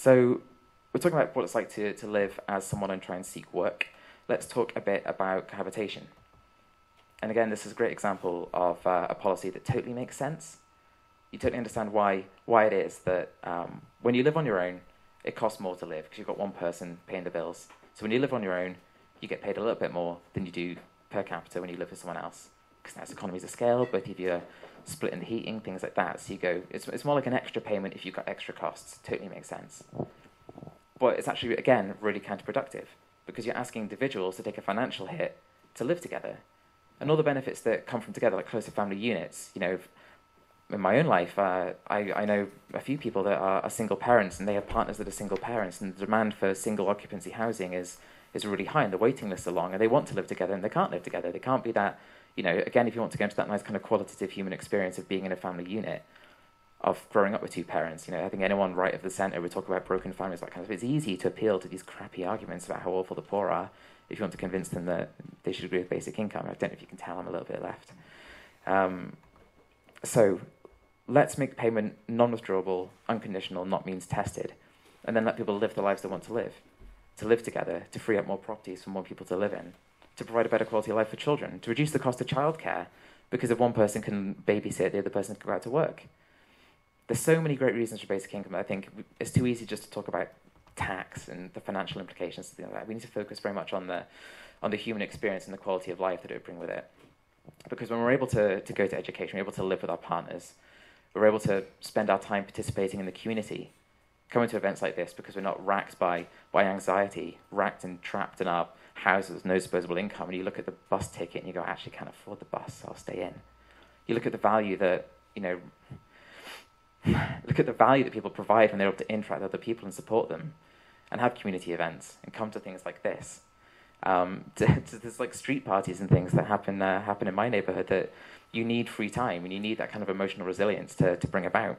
So we're talking about what it's like to live as someone and try and seek work. Let's talk a bit about cohabitation. And again, this is a great example of a policy that totally makes sense. You totally understand why it is that when you live on your own, it costs more to live because you've got one person paying the bills. So when you live on your own, you get paid a little bit more than you do per capita when you live with someone else. Because that's economies of scale, both of you are splitting the heating, things like that. So you go, it's more like an extra payment if you've got extra costs. Totally makes sense. But it's actually, again, really counterproductive because you're asking individuals to take a financial hit to live together. And all the benefits that come from together, like closer family units, you know, in my own life, I know a few people that are single parents and they have partners that are single parents, and the demand for single occupancy housing is really high and the waiting lists are long, and they want to live together and they can't live together. They can't be that, you know, again, if you want to go into that nice kind of qualitative human experience of being in a family unit, of growing up with two parents, you know, I think anyone right of the centre would talk about broken families, that kind of stuff. It's easy to appeal to these crappy arguments about how awful the poor are if you want to convince them that they should agree with basic income. I don't know if you can tell I'm a little bit left. So let's make payment non-withdrawable, unconditional, not means tested, and then let people live the lives they want to live together, to free up more properties for more people to live in, to provide a better quality of life for children, to reduce the cost of childcare, because if one person can babysit, the other person can go out to work. There's so many great reasons for basic income that I think it's too easy just to talk about tax and the financial implications and things like that. We need to focus very much on the human experience and the quality of life that it would bring with it. Because when we're able to go to education, we're able to live with our partners, we're able to spend our time participating in the community, coming to events like this because we're not racked by anxiety, racked and trapped in our houses, no disposable income, and you look at the bus ticket and you go, I actually can't afford the bus, I'll stay in. You look at the value that, you know, look at the value that people provide when they're able to interact with other people and support them and have community events and come to things like this. There's like street parties and things that happen in my neighborhood that you need free time and you need that kind of emotional resilience to bring about.